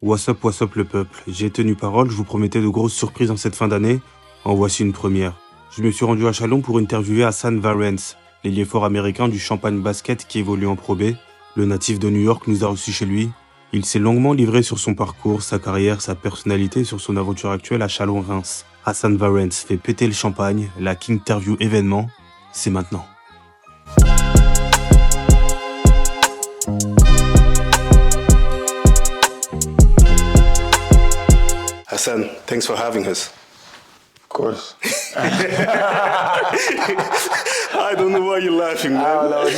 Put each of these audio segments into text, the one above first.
What's up le peuple. J'ai tenu parole, je vous promettais de grosses surprises en cette fin d'année. En voici une première. Je me suis rendu à Châlons pour interviewer Hasan Varence, l'ailier fort américain du Champagne Basket qui évolue en Pro B. Le natif de New York nous a reçus chez lui. Il s'est longuement livré sur son parcours, sa carrière, sa personnalité et sur son aventure actuelle à Châlons-Reims. Hasan Varence fait péter le champagne, la KINGTERVIEW événement, c'est maintenant. Hasan, thanks for having us. Of course. I don't know why you're laughing, man. I don't know.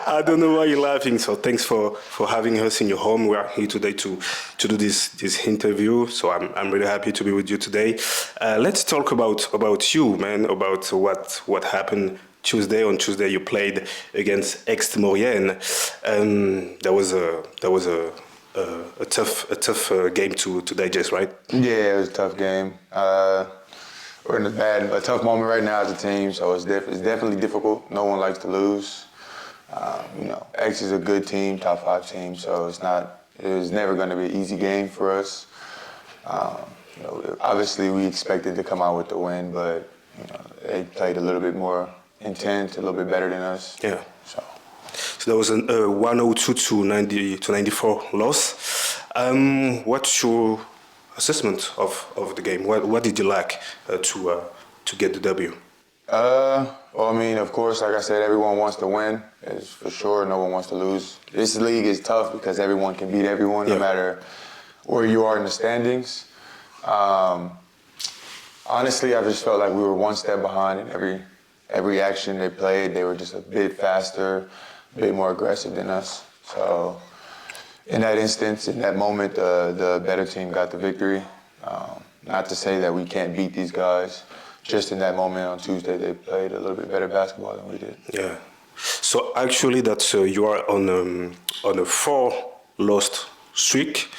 I don't know why you're laughing. So thanks for having us in your home. We are here today to do this interview. So I'm really happy to be with you today. Let's talk about you, man. About what happened Tuesday. On Tuesday you played against Aix-Maurienne. That was a tough game to digest, right? Yeah, it was a tough game. We're in a tough moment right now as a team, so it's definitely difficult. No one likes to lose. X is a good team, top 5 team, so it was never going to be an easy game for us. Obviously we expected to come out with the win, but they played a little bit more intense, a little bit better than us. Yeah. So that was a 102 to 94 loss. What's your assessment of the game? What did you lack to get the W? Of course, like I said, everyone wants to win. It's for sure, no one wants to lose. This league is tough because everyone can beat everyone, no matter where you are in the standings. Honestly, I just felt like we were one step behind in every action they played. They were just a bit faster, a bit more aggressive than us. So in that instance, in that moment, the better team got the victory. Not to say that we can't beat these guys. Just in that moment on Tuesday, they played a little bit better basketball than we did. Yeah. So actually, that's you are on a 4 lost streak.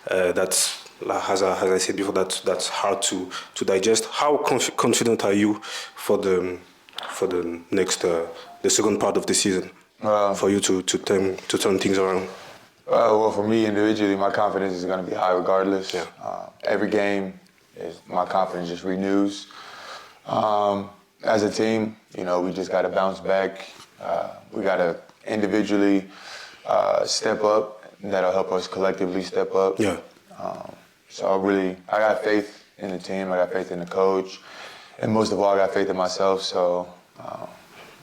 That's as I said before. That's hard to digest. How confident are you for the next the second part of the season? For you to turn things around? Well, for me individually, my confidence is going to be high regardless. Yeah. Every game, my confidence just renews. As a team, we just got to bounce back. We got to individually step up. That'll help us collectively step up. Yeah. I got faith in the team. I got faith in the coach. And most of all, I got faith in myself. So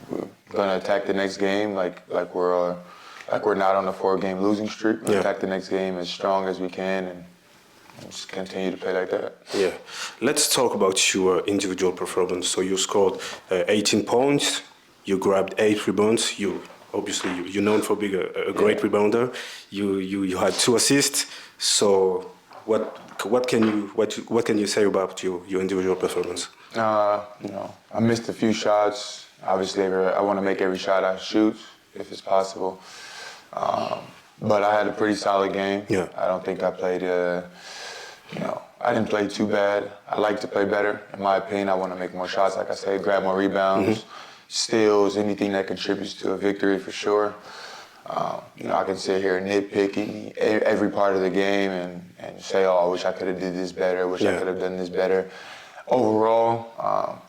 we're going to attack the next game like we're not on a 4-game losing streak. We'll attack the next game as strong as we can and just continue to play like that. Yeah. Let's talk about your individual performance. So you scored 18 points. You grabbed 8 rebounds. You're known for being a great rebounder. You had 2 assists. So what can you say about your individual performance? I missed a few shots. Obviously, I want to make every shot I shoot if it's possible. But I had a pretty solid game. Yeah. I don't think I played, I didn't play too bad. I like to play better. In my opinion, I want to make more shots, like I said, grab more rebounds, steals, anything that contributes to a victory for sure. I can sit here nitpicking every part of the game and say, I wish I could have did this better, I could have done this better. Overall,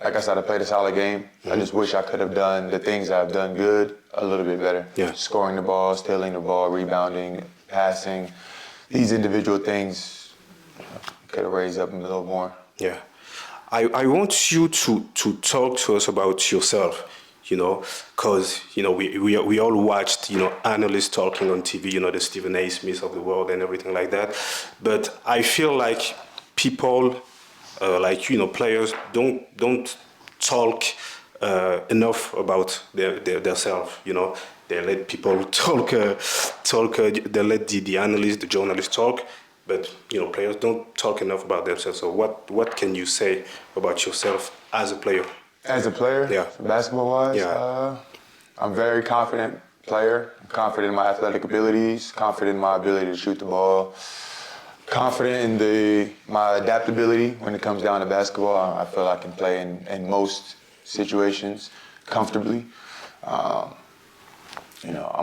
like I said, I played a solid game. I just wish I could have done the things I've done good a little bit better. Yeah. Scoring the ball, stealing the ball, rebounding, passing. These individual things could have raised up a little more. Yeah. I want you to talk to us about yourself, because, we all watched, analysts talking on TV, the Stephen A. Smith of the world and everything like that. But I feel like people, players don't talk enough about their self. They let people talk. They let the analysts, the journalists talk. But players don't talk enough about themselves. So what can you say about yourself as a player? As a player, yeah, basketball-wise, yeah. I'm a very confident player. I'm confident in my athletic abilities. Confident in my ability to shoot the ball. Confident in my adaptability when it comes down to basketball. I feel I can play in most situations comfortably. I'm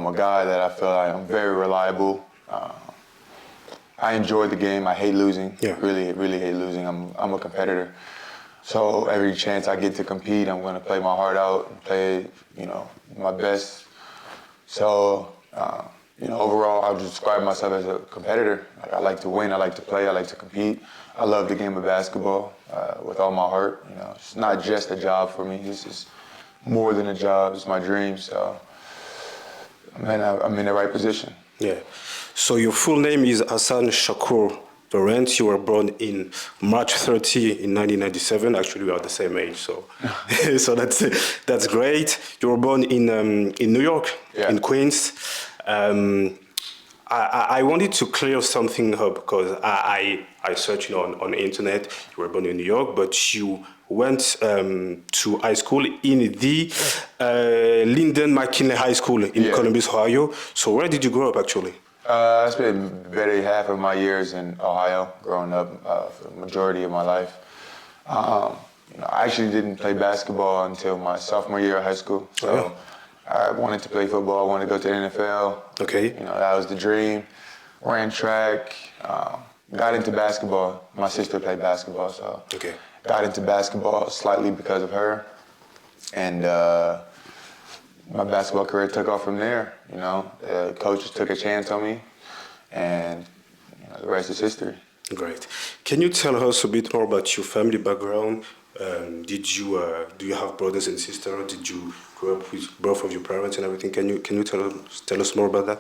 a guy that I feel like I'm very reliable. I enjoy the game. I hate losing. Yeah. Really, really hate losing. I'm a competitor. So every chance I get to compete, I'm going to play my heart out and play, my best. So, overall, I would describe myself as a competitor. Like, I like to win. I like to play. I like to compete. I love the game of basketball with all my heart. It's not just a job for me. This is more than a job. It's my dream. So, I'm in the right position. Yeah. So your full name is Hasan Varence. You were born in March 30 in 1997. Actually, we are the same age, so so that's great. You were born in New York, Yeah. in Queens. I wanted to clear something up because I searched on the internet. You were born in New York, but you went to high school in the Lyndon McKinley High School in Columbus, Ohio. So where did you grow up actually? I spent barely half of my years in Ohio, growing up for the majority of my life. I actually didn't play basketball until my sophomore year of high school. So I wanted to play football. I wanted to go to the NFL. Okay. That was the dream. Ran track. Got into basketball. My sister played basketball, so got into basketball slightly because of her. And my basketball career took off from there. The coaches took a chance on me, and the rest is history. Great. Can you tell us a bit more about your family background? Do you have brothers and sisters? Did you grow up with both of your parents and everything? Can you tell us more about that?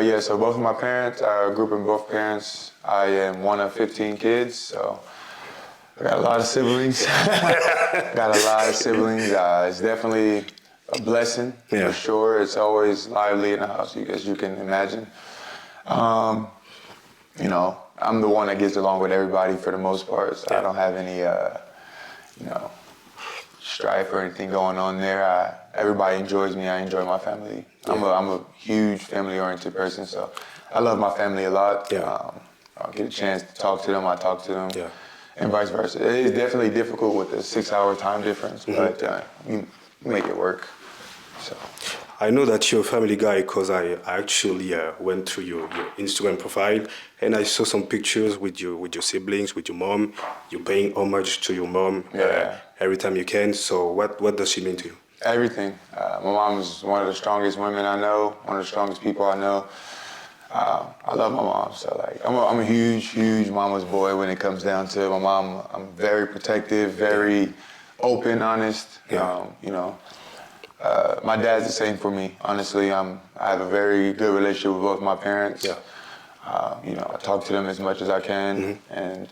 Yeah. So both of my parents, I grew up in both parents. I am one of 15 kids, so I got a lot of siblings. It's definitely a blessing, for sure. It's always lively in the house, as you can imagine. I'm the one that gets along with everybody for the most part, so I don't have any, strife or anything going on there. Everybody enjoys me. I enjoy my family. I'm a huge family-oriented person, so I love my family a lot. I get a chance to talk to them, I talk to them, and vice versa. It is definitely difficult with the 6-hour time difference, but we make it work. So. I know that you're a family guy because I actually went through your Instagram profile and I saw some pictures with your siblings, with your mom. You're paying homage to your mom every time you can. So what does she mean to you? Everything. My mom is one of the strongest women I know, one of the strongest people I know. I love my mom. So I'm a huge mama's boy when it comes down to my mom. I'm very protective, very open, honest. My dad's the same for me. Honestly, I have a very good relationship with both my parents. I talk to them as much as I can, and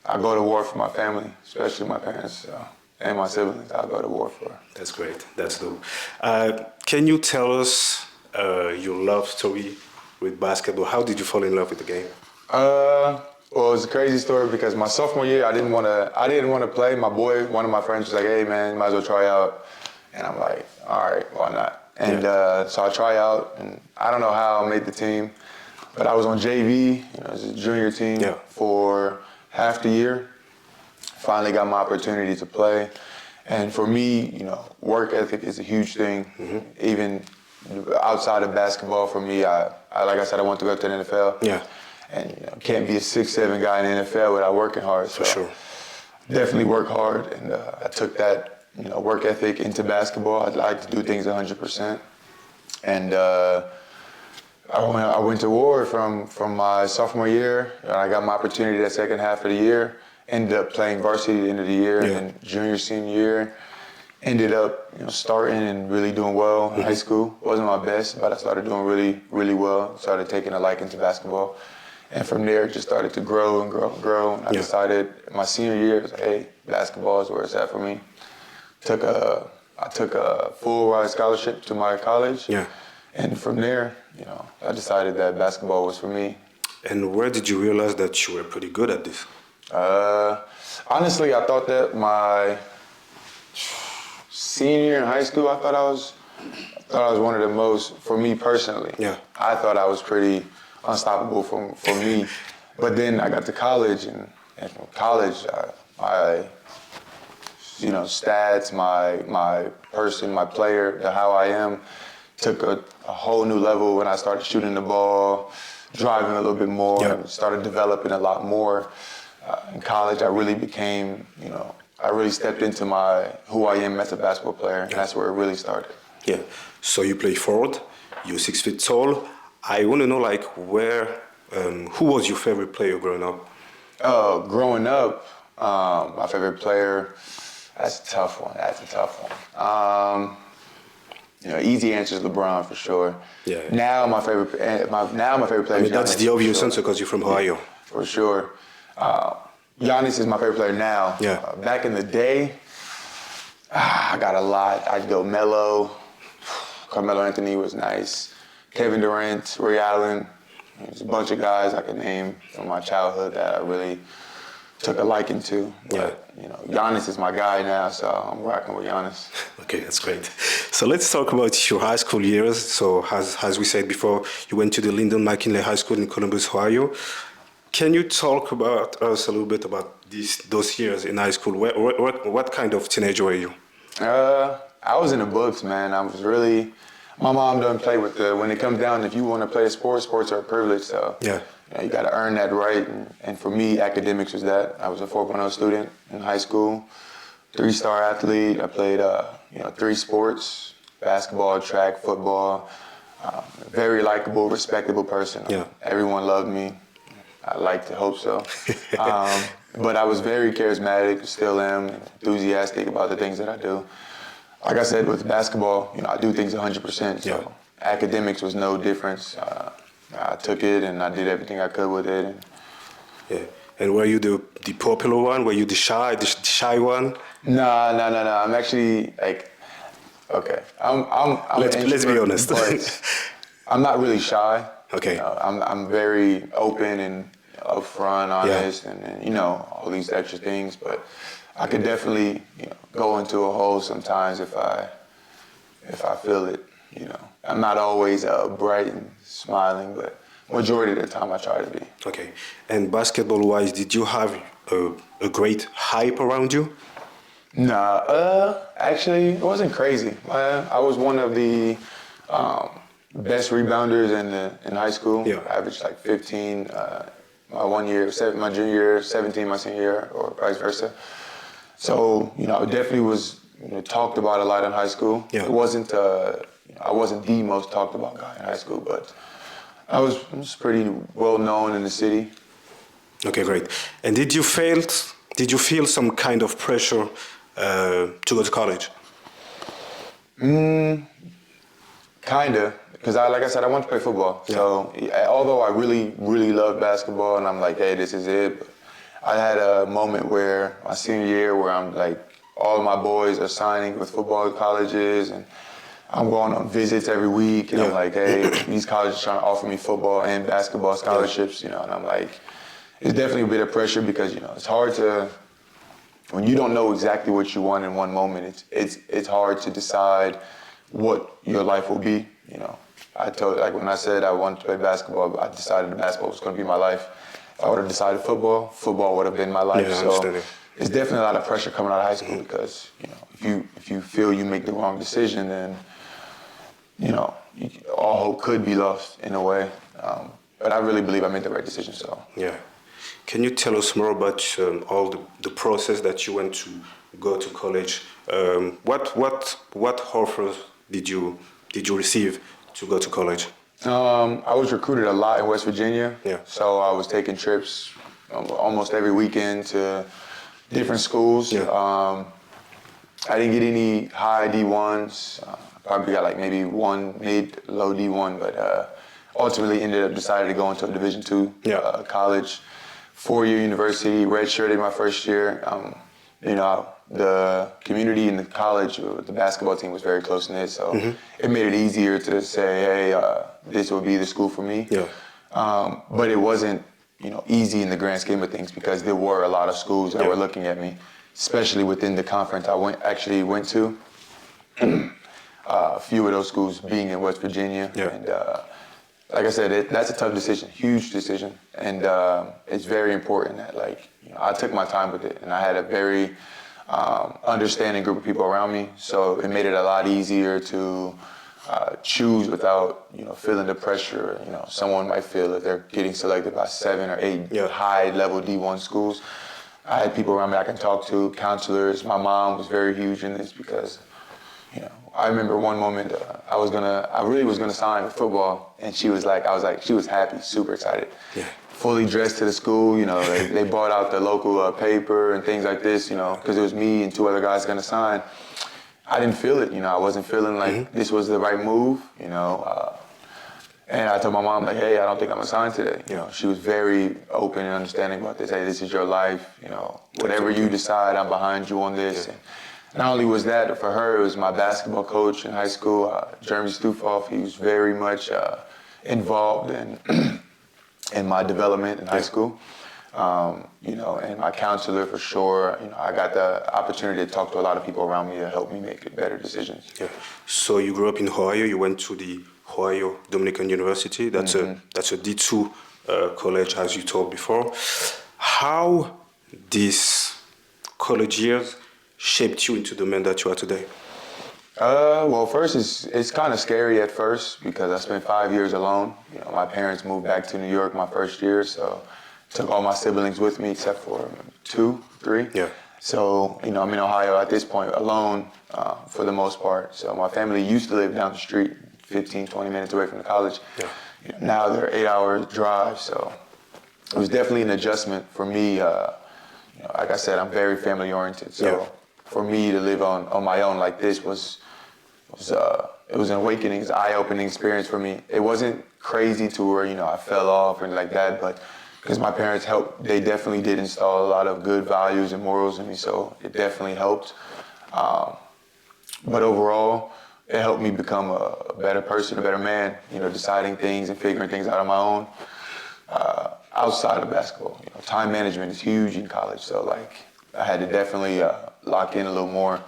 I go to war for my family, especially my parents and my siblings. I go to war for. That's great. That's dope. Can you tell us your love story with basketball? How did you fall in love with the game? Well, it's a crazy story because my sophomore year, I didn't want to play. One of my friends was like, "Hey, man, you might as well try out." And I'm like, all right, why not? And so I try out, and I don't know how I made the team, but I was on JV, as a junior team for half the year. Finally got my opportunity to play. And for me, work ethic is a huge thing. Even outside of basketball, for me, like I said, I want to go to the NFL. And can't be a 6'7" guy in the NFL without working hard. So for sure. Definitely work hard, and I took that work ethic into basketball. I'd like to do things 100%. And I went to war from my sophomore year. I got my opportunity that second half of the year. Ended up playing varsity at the end of the year. And then senior year, ended up starting and really doing well in high school. Wasn't my best, but I started doing really, really well. Started taking a liking to basketball. And from there, it just started to grow and grow and grow. And I decided my senior year, hey, basketball is where it's at for me. I took a full ride scholarship to my college. And from there, I decided that basketball was for me. And where did you realize that you were pretty good at this? Honestly, I thought that my senior year in high school, I thought I was one of the most, for me personally. I thought I was pretty unstoppable for me. But then I got to college, and from college, stats, my person, my player, how I am, took a whole new level when I started shooting the ball, driving a little bit more, Yeah. and started developing a lot more. In college, I really became, I really stepped into who I am as a basketball player, and that's where it really started. Yeah. So you play forward. You're 6 feet tall. I want to know, like, who was your favorite player growing up? Growing up, my favorite player, that's a tough one. Easy answer is LeBron for sure. Yeah. Now my favorite player. I mean, that's Giannis, the obvious for sure. answer because you're from Ohio. For sure. Giannis is my favorite player now. Yeah. Back in the day, I got a lot. I'd go Melo. Carmelo Anthony was nice. Kevin Durant, Ray Allen. There's a bunch of guys I could name from my childhood that I really took a liking to. But, Giannis is my guy now, so I'm rocking with Giannis. Okay, that's great. So let's talk about your high school years. So as we said before, you went to the Lyndon McKinley High School in Columbus, Ohio. Can you talk about us a little bit about those years in high school? What kind of teenager were you? I was in the books, man. My mom doesn't play with when it comes down, if you want to play a sport, sports are a privilege, so Yeah. you got to earn that right. And for me, academics was that. I was a 4.0 student in high school, 3-star athlete. I played, 3 sports, basketball, track, football. Very likable, respectable person. Yeah. Everyone loved me. I like to hope so. But I was very charismatic, still am, enthusiastic about the things that I do. Like I said, with basketball, I do things 100%. So Yeah. academics was no difference. I took it and I did everything I could with it. Yeah. And were you the popular one? Were you the shy one? No. I'm actually okay. Let's be honest. But I'm not really shy. Okay. I'm very open and upfront, honest, and all these extra things. But I could definitely go into a hole sometimes if I feel it. I'm not always bright and smiling, but majority of the time I try to be. Okay. And basketball-wise, did you have a great hype around you? Nah, actually, it wasn't crazy. I was one of the best rebounders in high school. Yeah. I averaged like 15 my junior year, 17 my senior year, or vice versa. So, it definitely was talked about a lot in high school. Yeah. It wasn't, I wasn't the most talked about guy in high school, but I was pretty well known in the city. Okay, great. And did you feel some kind of pressure to go to college? Kinda, because like I said, I want to play football. Yeah. So although I really, really love basketball, and I'm like, hey, this is it. But I had a moment where my senior year, where I'm like, all my boys are signing with football colleges, and I'm going on visits every week, and I'm like, hey, these colleges are trying to offer me football and basketball scholarships, and I'm like, it's definitely a bit of pressure because it's hard to, when you don't know exactly what you want in one moment, it's hard to decide what your life will be. When I said I wanted to play basketball, I decided basketball was going to be my life. If I would have decided football would have been my life. Yeah, so it's definitely a lot of pressure coming out of high school because if you feel you make the wrong decision, then all hope could be lost in a way. But I really believe I made the right decision. So Yeah. Can you tell us more about all the process that you went to go to college? What offers did you receive to go to college? I was recruited a lot in West Virginia. Yeah. So I was taking trips almost every weekend to different schools. Yeah. I didn't get any high D1s. Probably got like maybe one low D1, but ultimately ended up deciding to go into a Division II college, 4-year university, redshirted my first year. The community in the college, the basketball team was very close-knit, so it made it easier to say, hey, this would be the school for me. Yeah. But it wasn't, easy in the grand scheme of things because there were a lot of schools that were looking at me, especially within the conference I went to. A few of those schools being in West Virginia. Yeah. And like I said, that's a tough decision, huge decision. And it's very important that I took my time with it and I had a very understanding group of people around me. So it made it a lot easier to choose without, feeling the pressure. Someone might feel that they're getting selected by 7 or 8 high-level D1 schools. I had people around me I can talk to, counselors. My mom was very huge in this because, I remember one moment I really was gonna sign for football, and she was happy, super excited. Yeah. Fully dressed to the school, they bought out the local paper and things like this, because it was me and 2 other guys gonna sign. I didn't feel it, I wasn't feeling like this was the right move, and I told my mom, like, hey, I don't think I'm gonna sign today. She was very open and understanding about this. Hey, this is your life, whatever you decide, I'm behind you on this. Yeah. And not only was that for her, it was my basketball coach in high school, Jeremy Stufoff. He was very much involved in my development in high school. And my counselor for sure. I got the opportunity to talk to a lot of people around me to help me make better decisions. Yeah. So you grew up in Ohio. You went to the Ohio Dominican University. That's a D2 college, as you told before. How these college years shaped you into the man that you are today? Well, first it's kind of scary at first because I spent 5 years alone. My parents moved back to New York my first year, so took all my siblings with me except for 2, 3. Yeah. So, I'm in Ohio at this point alone for the most part. So my family used to live down the street, 15, 20 minutes away from the college. Yeah. Now they're 8-hour drive, so it was definitely an adjustment for me. Like I said, I'm very family oriented. So for me to live on my own like this was an awakening, it's an eye-opening experience for me. It wasn't crazy to where, I fell off or anything like that, but because my parents helped, they definitely did install a lot of good values and morals in me, so it definitely helped. But overall, it helped me become a better person, a better man, deciding things and figuring things out on my own. Outside of basketball, time management is huge in college, so I had to definitely lock in a little more.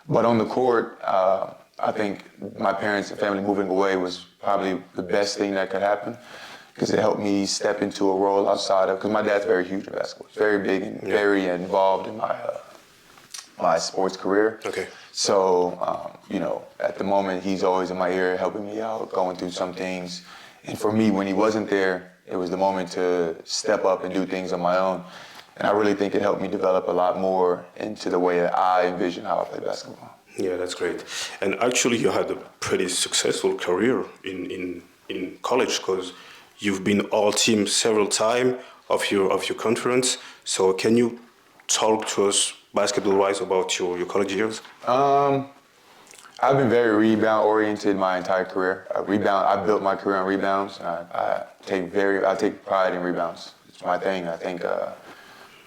But on the court, I think my parents and family moving away was probably the best thing that could happen because it helped me step into a role outside of, because my dad's very huge in basketball. He's very big and very involved in my sports career. Okay. So, at the moment, he's always in my ear helping me out, going through some things. And for me, when he wasn't there, it was the moment to step up and do things on my own. And I really think it helped me develop a lot more into the way that I envision how I play basketball. Yeah, that's great. And actually, you had a pretty successful career in college because you've been all-team several times of your conference. So can you talk to us basketball-wise about your college years? I've been very rebound-oriented my entire career. I built my career on rebounds. I take pride in rebounds. It's my thing. I think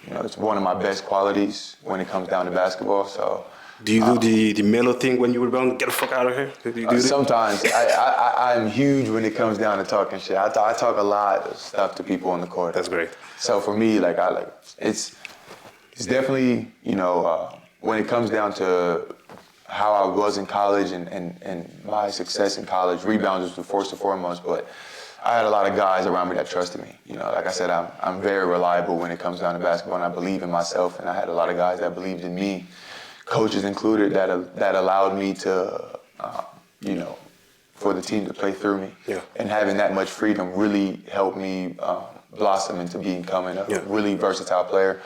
it's one of my best qualities when it comes down to basketball. So. Do you do the Melo thing when you rebound? Get the fuck out of here. Do you do sometimes I'm huge when it comes down to talking shit. I talk a lot of stuff to people on the court. That's great. So for me, it's definitely when it comes down to how I was in college and my success in college, rebounds was the first and foremost, but I had a lot of guys around me that trusted me. Like I said, I'm very reliable when it comes down to basketball, and I believe in myself, and I had a lot of guys that believed in me, coaches included, that allowed me to, for the team to play through me. Yeah. And having that much freedom really helped me blossom into becoming a really versatile player.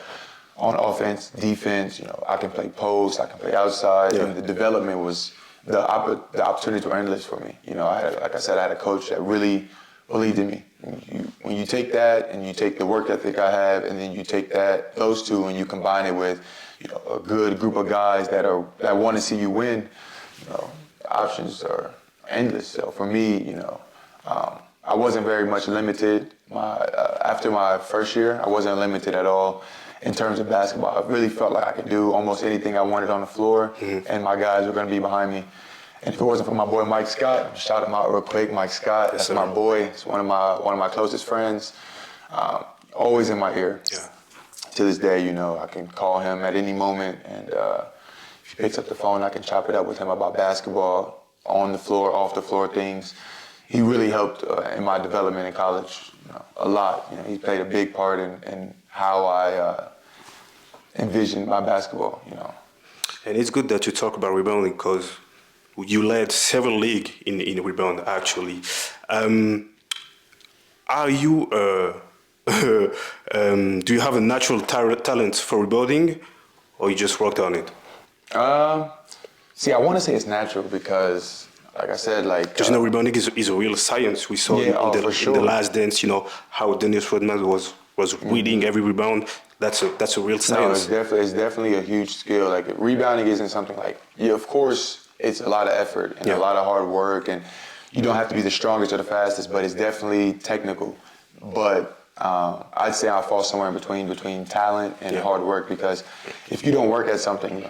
On offense, defense, I can play post, I can play outside, and the development was, the opportunities were endless for me. Like I said, I had a coach that really believed in me. When you take that and you take the work ethic I have, and then you take those two and you combine it with, a good group of guys that want to see you win, the options are endless. So for me, I wasn't very much limited. After my first year, I wasn't limited at all. In terms of basketball, I really felt like I could do almost anything I wanted on the floor, and my guys were going to be behind me. And if it wasn't for my boy Mike Scott, shout him out real quick, Mike Scott. That's my boy. He's one of my closest friends. Always in my ear. Yeah. To this day, I can call him at any moment, and if he picks up the phone, I can chop it up with him about basketball, on the floor, off the floor things. He really helped in my development in college a lot. He played a big part in how I envisioned my basketball. And it's good that you talk about rebounding because you led several leagues in rebound, actually. Are you, do you have a natural talent for rebounding, or you just worked on it? See, I want to say it's natural because, like I said, like... Because, rebounding is a real science. We saw Yeah, in for sure. the Last Dance, how Dennis Rodman was reading every rebound. That's a real science. No, it's definitely a huge skill. Like, rebounding isn't something like... Yeah, of course, it's a lot of effort and a lot of hard work, and you don't have to be the strongest or the fastest, but it's definitely technical. But I'd say I fall somewhere in between talent and hard work, because if you don't work at something,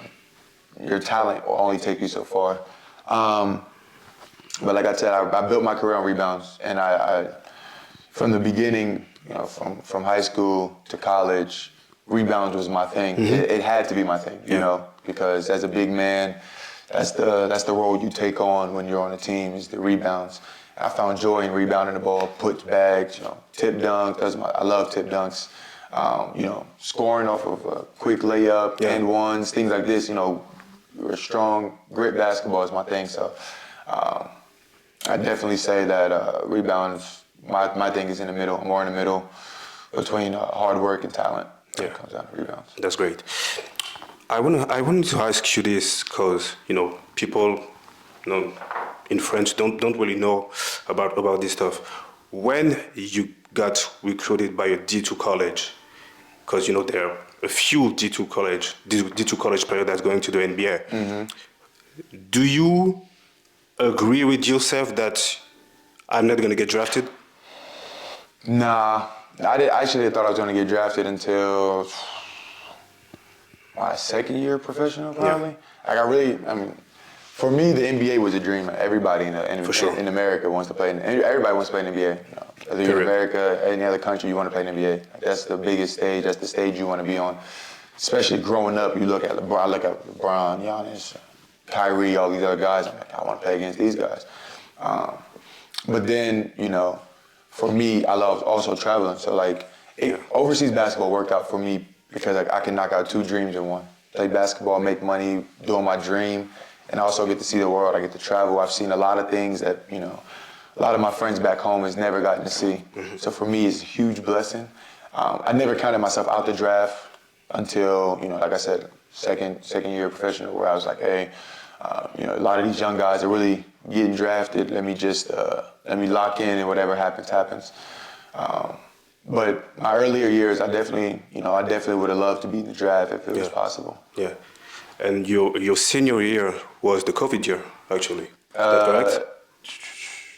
your talent will only take you so far. But like I said, I built my career on rebounds, and I from the beginning, from high school to college, rebounds was my thing. It had to be my thing, you know, because as a big man, that's the role you take on when you're on a team, is the rebounds. I found joy in rebounding the ball, put bags, tip dunk. I love tip dunks. Scoring off of a quick layup, and ones, things like this. Strong, grit basketball is my thing. So I definitely say that rebounds, my thing is in the middle. I'm more in the middle between hard work and talent when it comes down to rebounds. That's great. I wanted to ask you this because people, in French don't really know about this stuff. When you got recruited by a D2 college, because there are a few D2 college players that's going to the NBA. Do you agree with yourself that I'm not going to get drafted? Nah, I actually thought I was going to get drafted until my second year professional, probably. For me, the NBA was a dream. Everybody in America wants to play. Everybody wants to play in the NBA. Whether you're in America, any other country, you want to play in the NBA. That's the biggest stage. That's the stage you want to be on. Especially growing up, you look at LeBron. I look at LeBron, Giannis, Kyrie, all these other guys. I'm like, I want to play against these guys. But then, for me, I love also traveling. So overseas basketball worked out for me because I can knock out two dreams in one. Play basketball, make money, doing my dream. And I also get to see the world. I get to travel. I've seen a lot of things that, a lot of my friends back home has never gotten to see. So for me, it's a huge blessing. I never counted myself out the draft until, like I said, second year professional, where I was like, hey, a lot of these young guys are really getting drafted. Let me lock in, and whatever happens, happens. But my earlier years, I definitely would have loved to be in the draft if it was possible. Yeah. And your senior year was the COVID year, actually. Is that correct?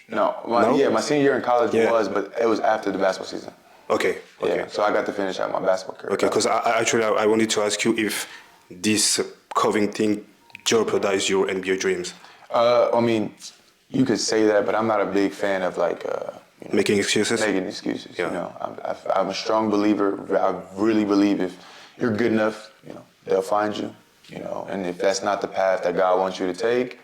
No, my senior year in college was, but it was after the basketball season. Okay. Yeah, so I got to finish out my basketball career. Okay, because I wanted to ask you if this COVID thing jeopardized your NBA dreams. You could say that, but I'm not a big fan of making excuses. Yeah. I'm a strong believer. I really believe if you're good enough, they'll find you. And if that's not the path that God wants you to take,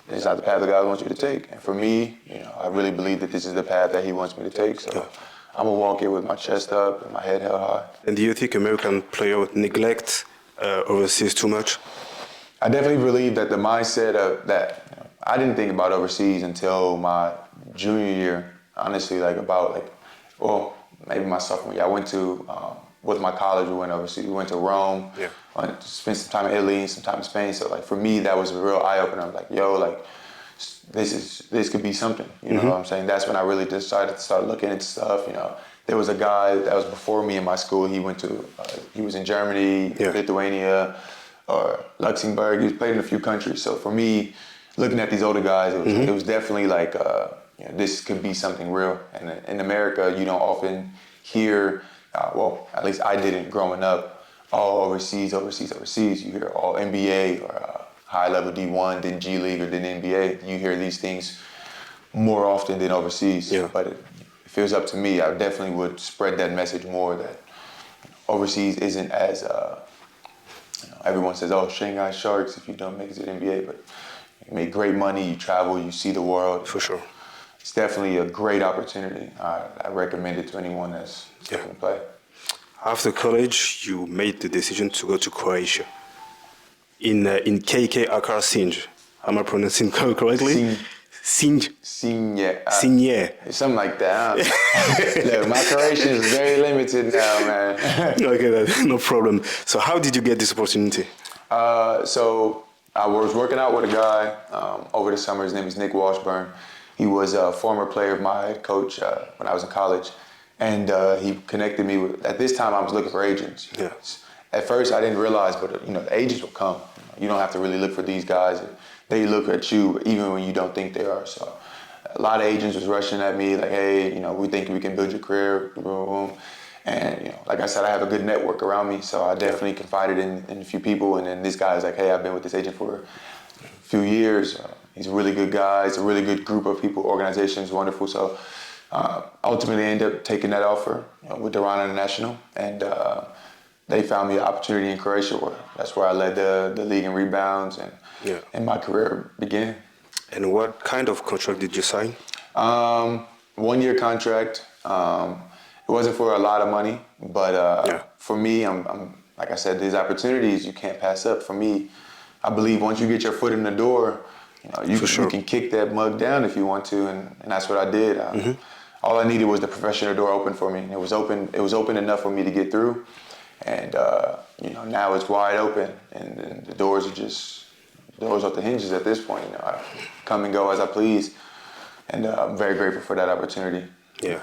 it's not the path that God wants you to take. And for me, I really believe that this is the path that He wants me to take. So I'm gonna walk in with my chest up and my head held high. And do you think American players neglect overseas too much? I definitely believe that the mindset of that. I didn't think about overseas until my junior year. Honestly, maybe my sophomore year. I went to with my college. We went overseas. We went to Rome. Yeah. Spent some time in Italy and some time in Spain. So for me, that was a real eye opener. I'm like, this could be something. You know what I'm saying? That's when I really decided to start looking into stuff. There was a guy that was before me in my school. He was in Germany, Lithuania, or Luxembourg. He played in a few countries. So for me, looking at these older guys, it was definitely this could be something real. And in America, you don't often hear, at least I didn't growing up, all overseas. You hear all NBA or high-level D1, then G League, or then NBA. You hear these things more often than overseas. Yeah. But if it was up to me, I definitely would spread that message more, that overseas isn't as, everyone says, Shanghai Sharks if you don't make it to the NBA, but you make great money, you travel, you see the world. For sure. It's definitely a great opportunity. I recommend it to anyone that's looking to play. After college, you made the decision to go to Croatia. In KK Akarsinj. Am I pronouncing correctly? Signe. Signe. Something like that. Look, my Croatian is very limited now, man. Okay, no problem. So how did you get this opportunity? So I was working out with a guy over the summer. His name is Nick Washburn. He was a former player of my head coach when I was in college. And he connected me with, at this time I was looking for agents. Yeah. At first I didn't realize, but the agents will come. You don't have to really look for these guys. They look at you even when you don't think they are. So a lot of agents was rushing at me like, hey, we think we can build your career. And like I said, I have a good network around me, so I definitely confided in a few people. And then this guy is like, hey, I've been with this agent for a few years. He's a really good guy. It's a really good group of people. Organization's wonderful. So ultimately, I ended up taking that offer with Duran International, and they found me an opportunity in Croatia. That's where I led the league in rebounds, and my career began. And what kind of contract did you sign? 1-year contract. It wasn't for a lot of money, but for me, I'm like I said, these opportunities you can't pass up. For me, I believe once you get your foot in the door, you can kick that mug down if you want to, and that's what I did. All I needed was the professional door open for me. It was open enough for me to get through, and now it's wide open, and the doors off the hinges at this point. I come and go as I please, and I'm very grateful for that opportunity. Yeah.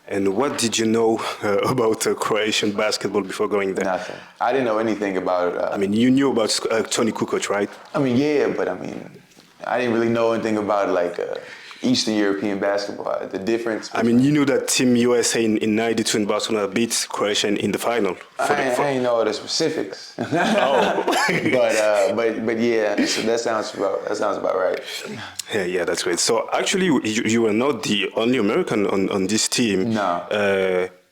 And what did you know about Croatian basketball before going there? Nothing. I didn't know anything about it. You knew about Toni Kukoc, right? Yeah, but I didn't really know anything about Eastern European basketball. The difference. You knew that Team USA in '92 in Barcelona beat Croatia in the final. I didn't know the specifics. Oh, but yeah, so that sounds about right. Yeah, that's great. So actually, you were not the only American on this team. No.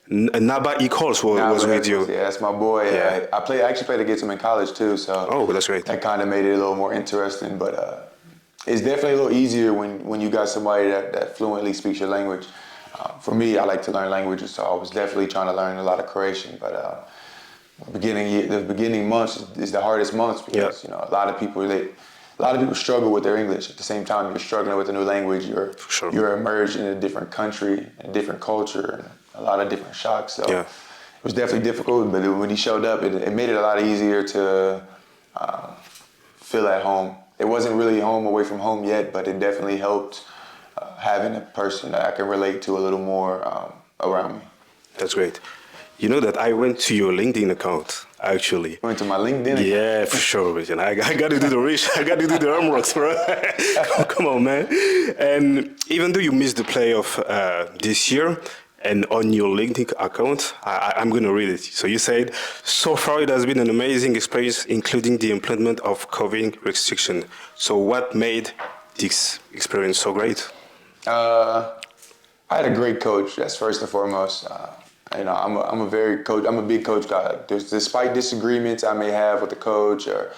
Naba Equals was with you. Yeah, that's my boy. Yeah. I actually played against him in college too. So that's great. That kind of made it a little more interesting, but. It's definitely a little easier when you got somebody that fluently speaks your language. For me, I like to learn languages, so I was definitely trying to learn a lot of Croatian. But the beginning months is the hardest months because a lot of people struggle with their English. At the same time, you're struggling with a new language. You're immersed in a different country, a different culture, and a lot of different shocks. So it was definitely difficult. But when he showed up, it made it a lot easier to feel at home. It wasn't really home away from home yet, but it definitely helped having a person that I can relate to a little more around me. That's great. You know that I went to your LinkedIn account, actually. Went to my LinkedIn account? Yeah, for sure. I got to do the research. I got to do the homework, bro. Come on, man. And even though you missed the playoff this year, and on your LinkedIn account, I'm going to read it. So you said, so far it has been an amazing experience, including the implementation of COVID restriction. So what made this experience so great? I had a great coach. That's first and foremost. I'm a big coach guy. Despite disagreements I may have with the coach or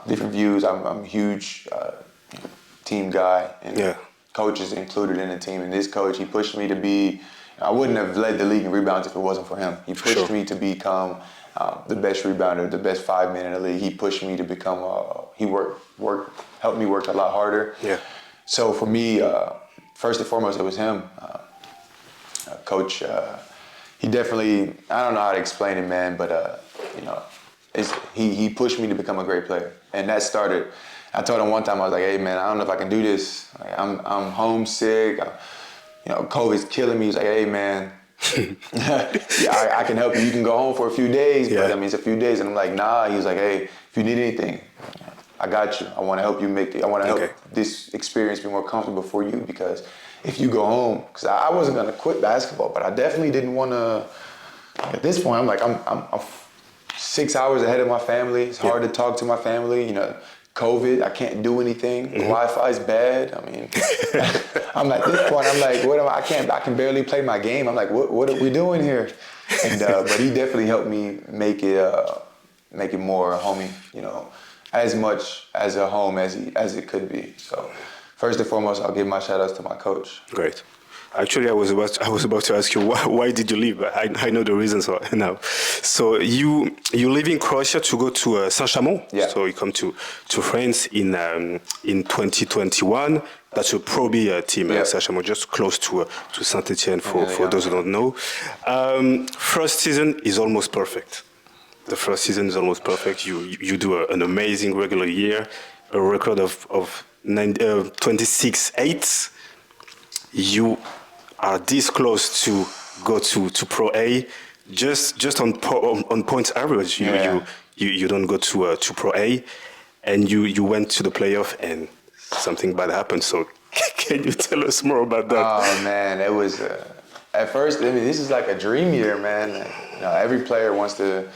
different views, I'm a huge team guy. And coach is included in the team. And this coach, he pushed me to be. I wouldn't have led the league in rebounds if it wasn't for him. He pushed me to become the best rebounder, the best 5-man in the league. He pushed me to become helped me work a lot harder. Yeah. So for me, first and foremost, it was him. Coach, he definitely, I don't know how to explain it, man, but he pushed me to become a great player. And that started, I told him one time, I was like, hey man, I don't know if I can do this. Like, I'm homesick. COVID's killing me. He's like, hey, man, I can help you. You can go home for a few days, but it's a few days. And I'm like, nah. He was like, hey, if you need anything, I got you. I want to help you I want to help this experience be more comfortable for you because if you go home, because I wasn't going to quit basketball, but I definitely didn't want to, at this point, I'm like, I'm 6 hours ahead of my family. It's hard to talk to my family, COVID, I can't do anything. Mm-hmm. Wi-Fi's bad. I'm at this point. I'm like, what am I can barely play my game. I'm like, what are we doing here? And but he definitely helped me make it more homey. As much as a home as it could be. So first and foremost, I'll give my shout outs to my coach. Great. Actually, I was about to ask you why did you leave? But I know the reasons now. So you live in Croatia to go to Saint-Chamond. Yeah. So you come to France in 2021. That's a Pro B team, Yeah. Saint-Chamond, just close to Saint-Etienne for Yeah. those who don't know. First season is almost perfect. The first season is almost perfect. You do an amazing regular year, a record of 26-8. You are this close to go to Pro A, just on points average. You don't go to Pro A, and you went to the playoff and something bad happened. So can you tell us more about that? Oh man, it was at first. I mean, this is like a dream year, man. Every player wants to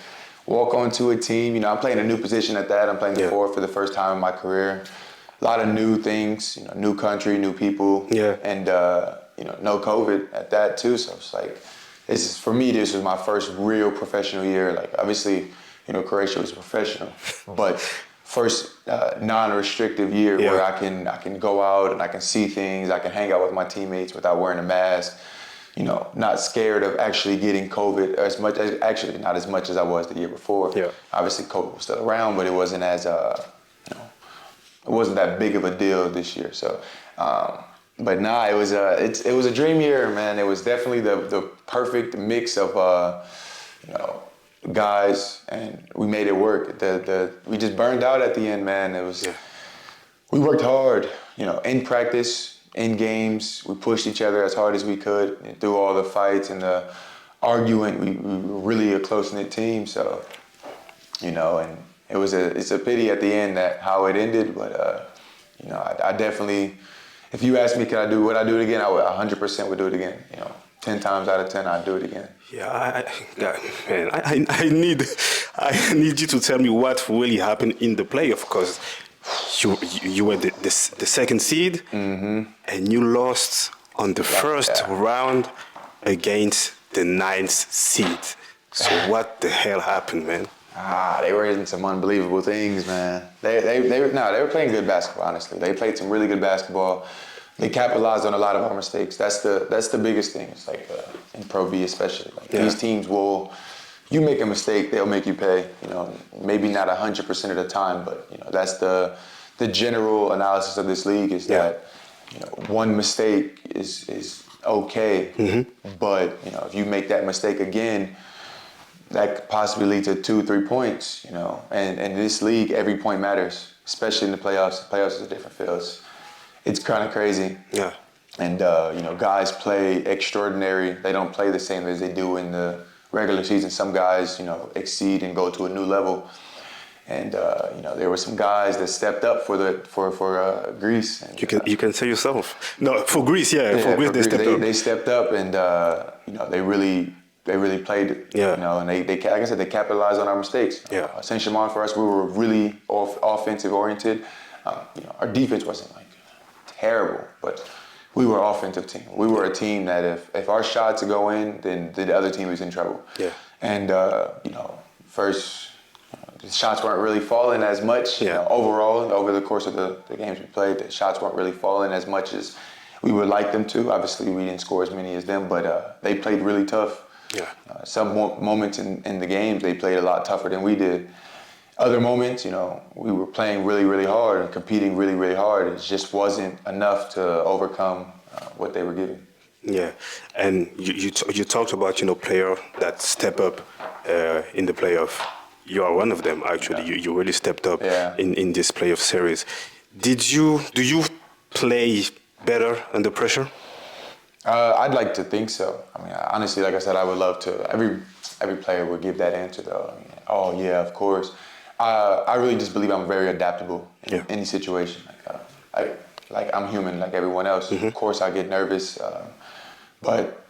walk onto a team. I'm playing a new position at that. I'm playing the four for the first time in my career. A lot of new things, new country, new people, and no COVID at that too. So it's like, for me, this was my first real professional year. Like obviously, Croatia was professional, but first non-restrictive year where I can go out and I can see things. I can hang out with my teammates without wearing a mask. Not scared of actually getting COVID not as much as I was the year before. Yeah. Obviously, COVID was still around, but it wasn't as it wasn't that big of a deal this year. So, but it was a dream year, man. It was definitely the perfect mix of guys, and we made it work. We just burned out at the end, man. It was we worked hard, in practice, in games. We pushed each other as hard as we could, and through all the fights and the arguing. We were really a close-knit team. So, and it's a pity at the end that how it ended, but I definitely, if you ask me, would I do it again? I would 100% would do it again. 10 times out of 10, I'd do it again. Yeah, I need you to tell me what really happened in the playoff, because you were the second seed, and you lost on the first round against the 9th seed. So what the hell happened, man? They were in some unbelievable things, man. They were playing good basketball, honestly. They played some really good basketball. They capitalized on a lot of our mistakes. That's the biggest thing. It's like in Pro B especially. These teams you make a mistake, they'll make you pay. Maybe not 100% of the time, but that's the general analysis of this league is that one mistake is okay, but if you make that mistake again, that could possibly lead to 2-3 points, and in this league, every point matters, especially in the playoffs. The playoffs is a different field. It's kind of crazy. Yeah. And, guys play extraordinary. They don't play the same as they do in the regular season. Some guys, exceed and go to a new level. And, there were some guys that stepped up for Greece. And, you can say yourself. No, for Greece, for Greece, they stepped up. They stepped up and, they really played it, and they like I said, they capitalized on our mistakes. Saint-Chamond for us, we were really offensive oriented. Our defense wasn't like terrible, but we were an offensive team. We were a team that if our shots go in, then the other team is in trouble. Yeah. And first the shots weren't really falling as much. Overall, over the course of the games we played, the shots weren't really falling as much as we would like them to. Obviously, we didn't score as many as them, but they played really tough. Yeah. Some moments in the games, they played a lot tougher than we did. Other moments, we were playing really, really hard and competing really, really hard. It just wasn't enough to overcome what they were giving. Yeah, and you talked about player that step up in the playoff. You are one of them, actually. Yeah. You really stepped up in this playoff series. Do you play better under pressure? I'd like to think so. I mean, honestly, like I said, I would love to. Every player would give that answer, though. I mean, of course. I really just believe I'm very adaptable in any situation. I'm human like everyone else. Of course, I get nervous, but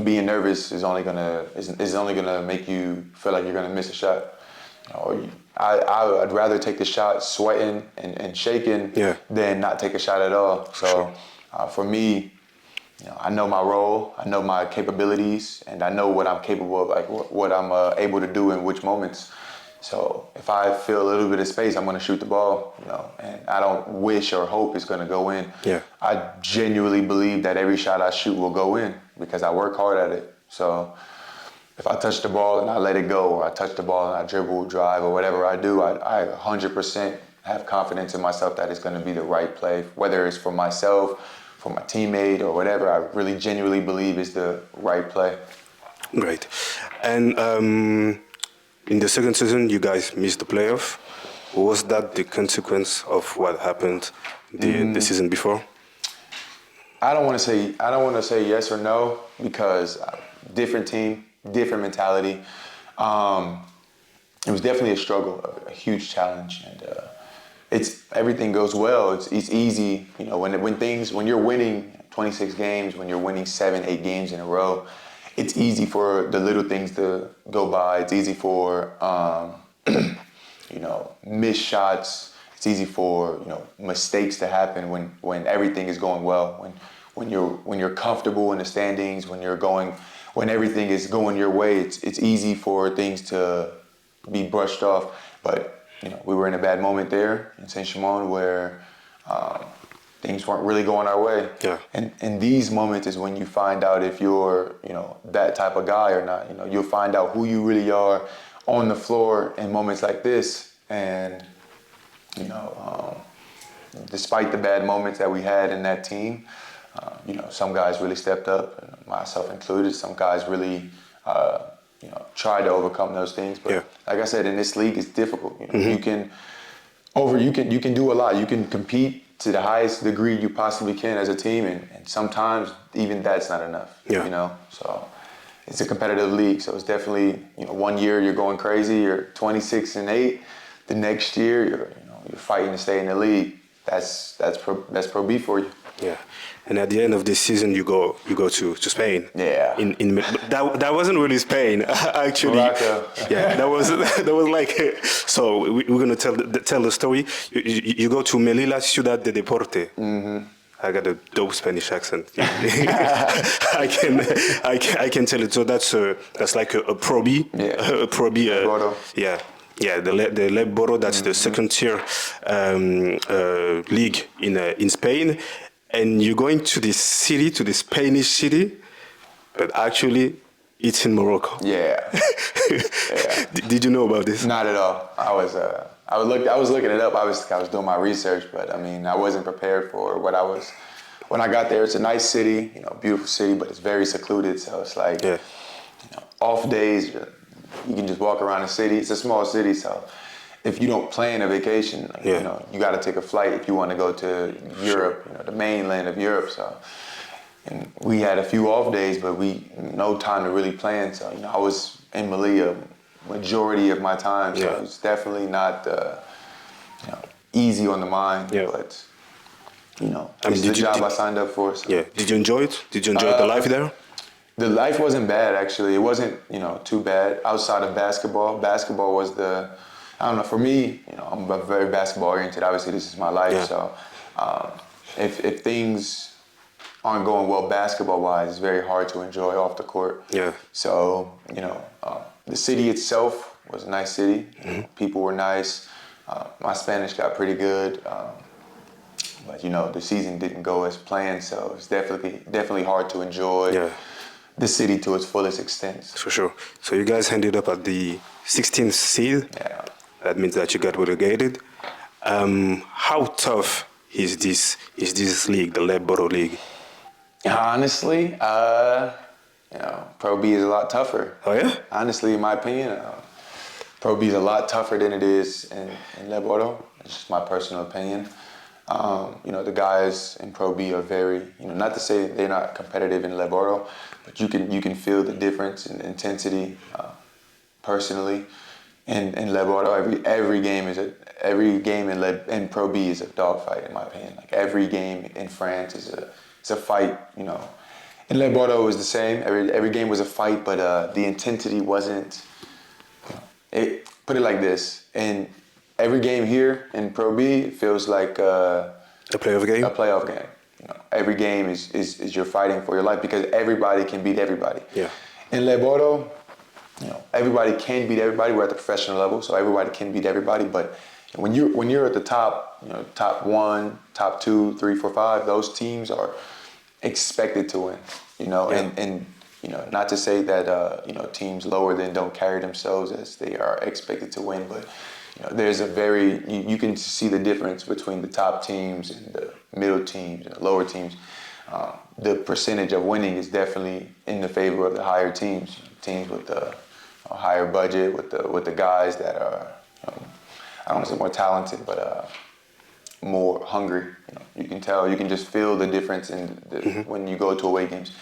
being nervous is only gonna make you feel like you're gonna miss a shot. I'd rather take the shot sweating and shaking than not take a shot at all. So for me, I know my role, I know my capabilities, and I know what I'm capable of, like what I'm able to do in which moments. So if I feel a little bit of space, I'm going to shoot the ball, and I don't wish or hope it's going to go in. Yeah. I genuinely believe that every shot I shoot will go in because I work hard at it. So if I touch the ball and I let it go, or I touch the ball and I dribble, drive, or whatever I do, I 100% have confidence in myself that it's going to be the right play, whether it's for myself, for my teammate, or whatever. I really genuinely believe it's the right play. Great. And in the second season, you guys missed the playoff. Was that the consequence of what happened the season before? I don't want to say yes or no because different team, different mentality. It was definitely a struggle, a huge challenge, and everything goes well. It's easy, when you're winning 26 games, when you're winning 7-8 games in a row. It's easy for the little things to go by. It's easy for missed shots. It's easy for mistakes to happen when everything is going well. When you're comfortable in the standings, when everything is going your way, it's easy for things to be brushed off. But we were in a bad moment there in Saint-Chamond where things weren't really going our way. Yeah. And these moments is when you find out if you're, that type of guy or not. You'll find out who you really are on the floor in moments like this. And, despite the bad moments that we had in that team, some guys really stepped up, myself included. Some guys really, tried to overcome those things. But like I said, in this league, it's difficult. You can do a lot. You can compete to the highest degree you possibly can as a team, and sometimes even that's not enough. So it's a competitive league. So it's definitely 1 year you're going crazy, you're 26-8. The next year you're fighting to stay in the league. That's Pro B for you. Yeah. And at the end of this season, you go to Spain. Yeah. That wasn't really Spain, actually. Morocco. Yeah, that was like. So we're gonna tell the story. You go to Melilla, Ciudad de Deporte. Mm-hmm. I got a dope Spanish accent. I can tell it. So that's like a Pro B. Yeah. A Pro B. Yeah. Yeah, the Leboro, that's the second tier league in Spain. And you're going to this city, to the Spanish city, but actually it's in Morocco. Yeah. Did you know about this? Not at all. I was looking it up. I was doing my research, but I wasn't prepared for what I was. When I got there, it's a nice city, beautiful city, but it's very secluded. So it's like, off days, you can just walk around the city. It's a small city, so if you don't plan a vacation, you got to take a flight if you want to go to Europe, the mainland of Europe. So, and we had a few off days, but no time to really plan. So, I was in Melilla majority of my time. So it's definitely not, easy on the mind. Yeah. But, it's the job I signed up for. So. Yeah. Did you enjoy it? Did you enjoy the life there? The life wasn't bad, actually. It wasn't, too bad. Outside of basketball was I don't know, for me, I'm very basketball oriented. Obviously, this is my life. Yeah. So if things aren't going well basketball-wise, it's very hard to enjoy off the court. Yeah. So, the city itself was a nice city. Mm-hmm. People were nice. My Spanish got pretty good. But, the season didn't go as planned, so it's definitely hard to enjoy the city to its fullest extent. For sure. So you guys ended up at the 16th seed. Yeah. That means that you got relegated. How tough is this league, the Leboro League? Honestly, Pro B is a lot tougher. Oh yeah? Honestly, in my opinion, Pro B is a lot tougher than it is in Leboro. It's just my personal opinion. The guys in Pro B are very, not to say they're not competitive in Leboro, but you can feel the difference in intensity. Personally, in Leboro, every game in Pro B is a dogfight, in my opinion. Like every game in France is a fight. In Leboro it was the same. Every game was a fight, but the intensity wasn't. Put it like this: in every game here in Pro B, it feels like a playoff game. A playoff game. Every game is you're fighting for your life because everybody can beat everybody. Yeah. In Leboro, everybody can beat everybody. We're at the professional level, so everybody can beat everybody. But when you're at the top, top 1, top 2, 3, 4, 5, those teams are expected to win. And not to say that teams lower than don't carry themselves as they are expected to win, but there's you can see the difference between the top teams and the middle teams and the lower teams. The percentage of winning is definitely in the favor of the higher teams with the higher budget, with the guys that are I don't want to say more talented, but more hungry. You can tell, you can just feel the difference when you go to away games.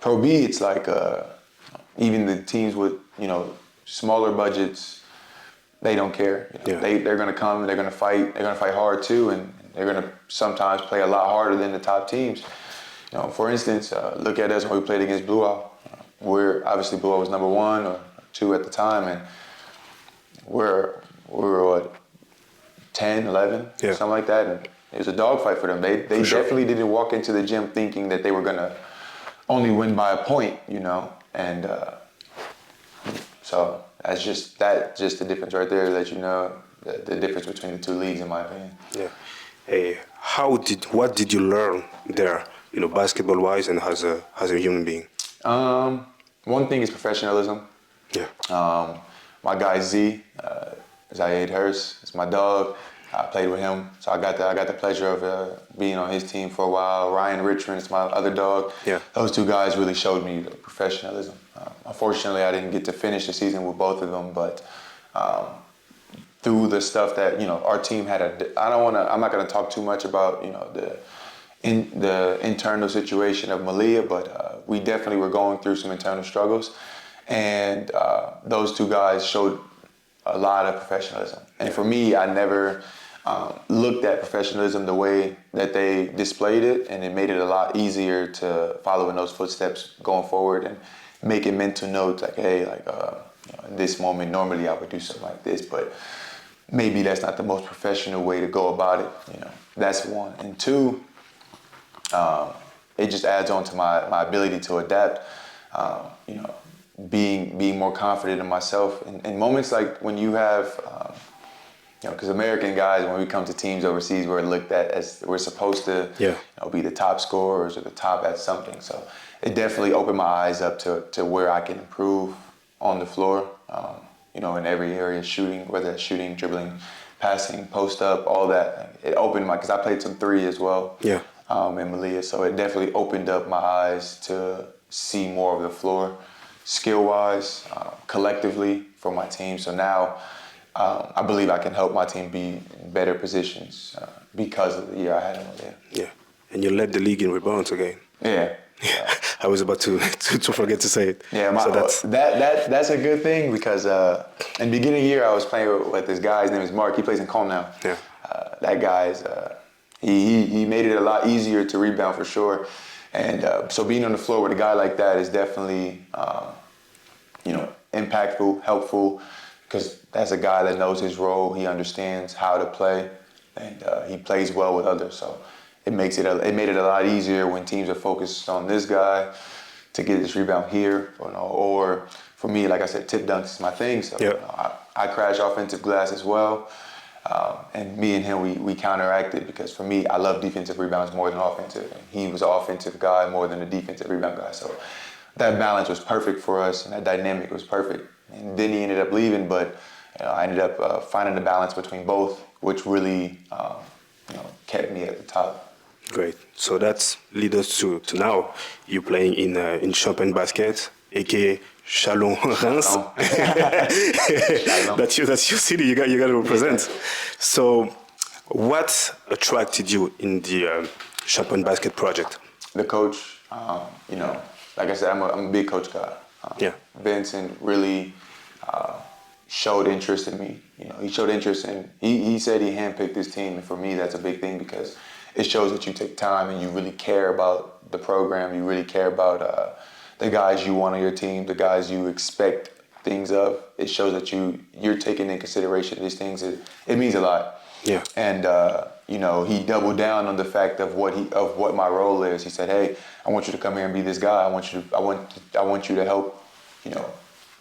Pro B, it's like even the teams with smaller budgets, they don't care. They're going to come, they're going to fight, hard too, and they're going to sometimes play a lot harder than the top teams. For instance, look at us when we played against Blue Owl. Obviously Blue Owl was number 1 or 2 at the time, and we were what, 10, 11, something like that, and it was a dogfight for them. They definitely didn't walk into the gym thinking that they were going to only win by a point, and so that's just the difference right there. That the difference between the two leagues, in my opinion. Yeah. Hey, what did you learn there? Basketball wise and as a human being. One thing is professionalism. Yeah. My guy Z, Zayed Hurst, is my dog. I played with him, so I got the pleasure of being on his team for a while. Ryan Richmond is my other dog. Yeah. Those two guys really showed me the professionalism. Unfortunately, I didn't get to finish the season with both of them, but through the stuff that our team had, I'm not gonna talk too much about the internal situation of Malia, but we definitely were going through some internal struggles, and those two guys showed a lot of professionalism. And for me, I never looked at professionalism the way that they displayed it, and it made it a lot easier to follow in those footsteps going forward and making mental notes like, hey, in this moment, normally I would do something like this, but maybe that's not the most professional way to go about it. That's one. And two, it just adds on to my ability to adapt. Being more confident in myself in moments like when you have, because American guys, when we come to teams overseas, we're looked at as we're supposed to, be the top scorers or the top at something. So it definitely opened my eyes up to where I can improve on the floor, in every area, shooting, whether it's shooting, dribbling, passing, post up, all that. It opened because I played some 3 as well. Yeah. In Malia, so it definitely opened up my eyes to see more of the floor, skill-wise, collectively for my team. So now I believe I can help my team be in better positions because of the year I had in Malia. Yeah, and you led the league in rebounds again. Yeah. I was about to forget to say it. Yeah, that's a good thing because in the beginning of the year I was playing with this guy. His name is Mark. He plays in Cologne now. Yeah. That guy's he made it a lot easier to rebound for sure, and so being on the floor with a guy like that is definitely impactful, helpful, because that's a guy that knows his role. He understands how to play, and he plays well with others. So it made it a lot easier when teams are focused on this guy to get this rebound here, or for me, like I said, tip dunks is my thing. So I crash offensive glass as well. And me and him, we counteracted because for me, I love defensive rebounds more than offensive. And he was an offensive guy more than a defensive rebound guy. So that balance was perfect for us, and that dynamic was perfect. And then he ended up leaving, but I ended up finding the balance between both, which really kept me at the top. Great. So that leads us to now. You're playing in Champagne Basket, aka Châlons-Reims. That's your city. You got to represent. Yeah. So, what attracted you in the Champagne Basket project? The coach. Like I said, I'm a big coach guy. Vincent really showed interest in me. He showed interest in. He said he handpicked this team, and for me, that's a big thing because it shows that you take time and you really care about the program. You really care about the guys you want on your team, the guys you expect things of. It shows that you're taking in consideration these things. It means a lot. Yeah. And he doubled down on the fact of what my role is. He said, "Hey, I want you to come here and be this guy. I want you to help,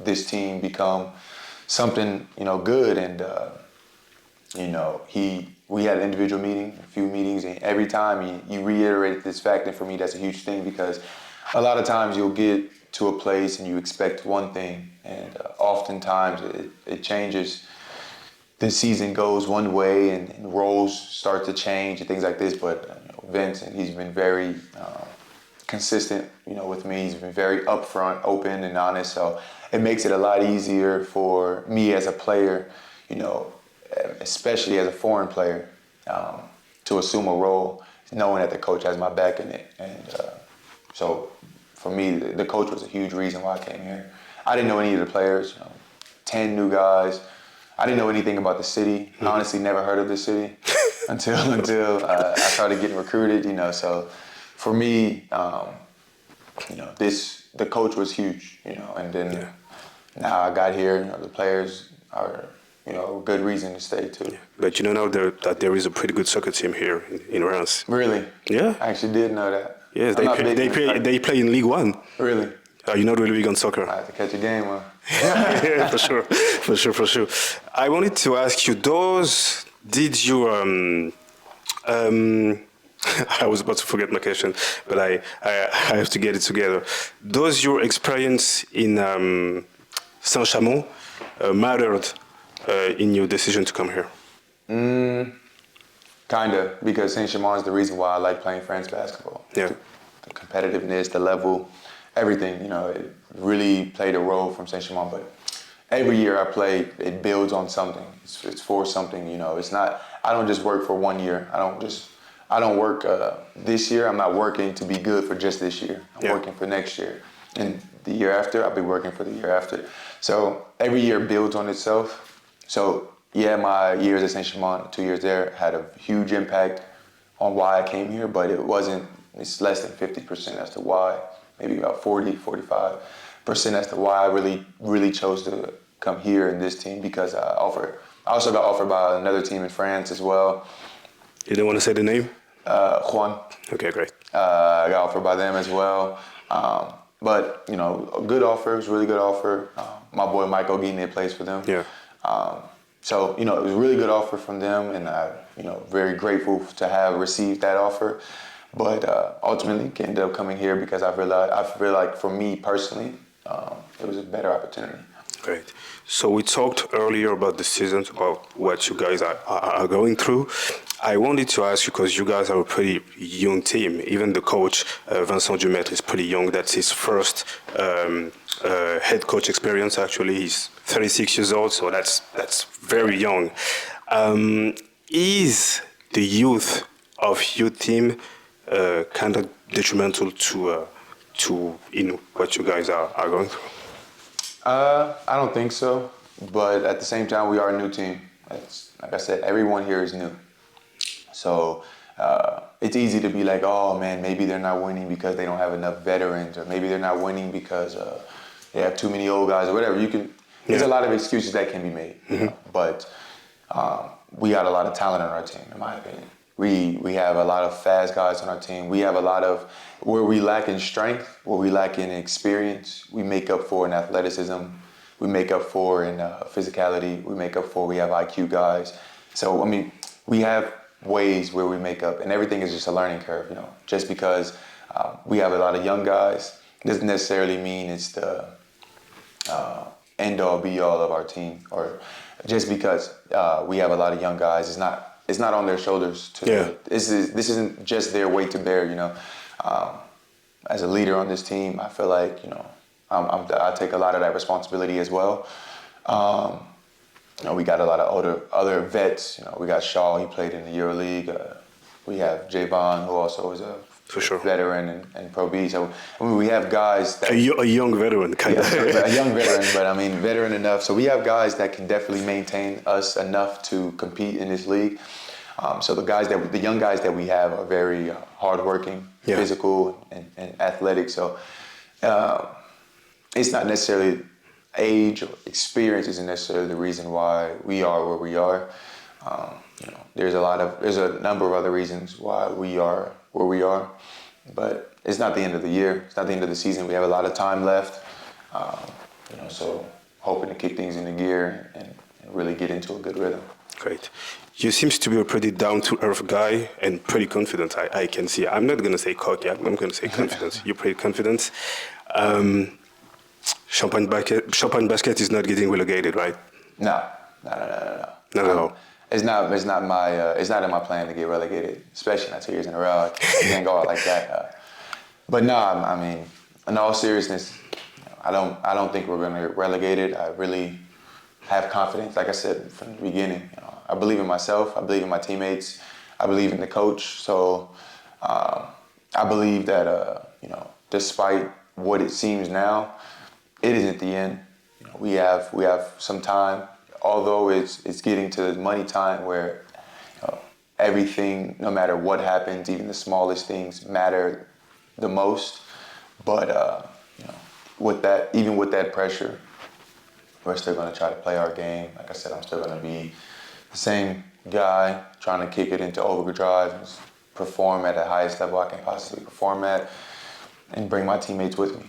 this team become something, good. And, we had an individual meeting, a few meetings, and every time he reiterated this fact. And for me, that's a huge thing, because a lot of times you'll get to a place and you expect one thing, and oftentimes it changes. The season goes one way and roles start to change and things like this. But Vince, and he's been very consistent, with me. He's been very upfront, open, and honest. So it makes it a lot easier for me as a player, especially as a foreign player, to assume a role, knowing that the coach has my back in it. And so for me, the coach was a huge reason why I came here. I didn't know any of the players, 10 new guys. I didn't know anything about the city. I honestly never heard of the city until I started getting recruited, So for me, the coach was huge, and then now I got here, the players are, a good reason to stay too. Yeah. But now that there is a pretty good soccer team here in Reims. Really? Yeah. I actually did know that. Yes, they play in League One. Really? You're not really big on soccer. I have to catch a game, huh? Yeah, for sure. I wanted to ask you, did you I was about to forget my question, but I have to get it together. Does your experience in Saint-Chamond mattered in your decision to come here? Kind of, because Saint-Chamond is the reason why I like playing France basketball. Yeah. The competitiveness, the level, everything, it really played a role from Saint-Chamond. But every year I play, it builds on something. It's for something, It's not, I don't just work for 1 year. I don't work this year. I'm not working to be good for just this year. I'm working for next year. And the year after, I'll be working for the year after. So every year builds on itself. So yeah, my years at Saint-Chamond, 2 years there, had a huge impact on why I came here, but it's less than 50% as to why, maybe about 45% as to why I really chose to come here in this team, because I also got offered by another team in France as well. You don't want to say the name? Juan. Okay, great. I got offered by them as well. But, a good offer, it was a really good offer. My boy Michael Guinea plays for them. Yeah. So, it was a really good offer from them, and I'm, very grateful to have received that offer. But ultimately, ended up coming here because I feel like for me personally, it was a better opportunity. Great. So we talked earlier about the seasons, about what you guys are going through. I wanted to ask you, because you guys are a pretty young team. Even the coach, Vincent Dumetre, is pretty young. That's his first head coach experience, actually. He's 36 years old, so that's very young. Is the youth of your team kind of detrimental to what you guys are going through? I don't think so, but at the same time, we are a new team. Like I said, everyone here is new. So it's easy to be like, oh man, maybe they're not winning because they don't have enough veterans, or maybe they're not winning because they have too many old guys, or whatever. There's a lot of excuses that can be made, but we got a lot of talent on our team, in my opinion. We have a lot of fast guys on our team. We have a lot of, where we lack in strength, where we lack in experience, we make up for in athleticism, we make up for in physicality, we have IQ guys. So, we have ways where we make up, and everything is just a learning curve, Just because we have a lot of young guys doesn't necessarily mean it's the end-all, be-all of our team, or just because we have a lot of young guys, it's not on their shoulders. This isn't just their weight to bear, As a leader on this team, I feel like, I take a lot of that responsibility as well. We got a lot of other vets. We got Shaw, he played in the EuroLeague. We have Javon, who also is a veteran in Pro B. So we have guys that a young veteran, kind of. A young veteran, but veteran enough. So we have guys that can definitely maintain us enough to compete in this league. So the young guys that we have are very hardworking, physical, and athletic. So it's not necessarily age or experience isn't necessarily the reason why we are where we are. There's a number of other reasons why we are where we are, but it's not the end of the year. It's not the end of the season. We have a lot of time left. So hoping to kick things into gear and really get into a good rhythm. Great. You seem to be a pretty down-to-earth guy and pretty confident, I can see. I'm not going to say cocky, I'm going to say confident. You're pretty confident. Champagne basket is not getting relegated, right? No. Not at all. It's not in my plan to get relegated, especially not 2 years in a row. You can't go out like that. But no, I mean, in all seriousness, I don't think we're going to get relegated. I really have confidence, like I said from the beginning. I believe in myself. I believe in my teammates. I believe in the coach. So I believe that despite what it seems now, it isn't the end. We have some time. Although it's getting to money time where everything, no matter what happens, even the smallest things matter the most. But with that pressure, we're still going to try to play our game. Like I said, I'm still going to be the same guy trying to kick it into overdrive, and perform at the highest level I can possibly perform at, and bring my teammates with me.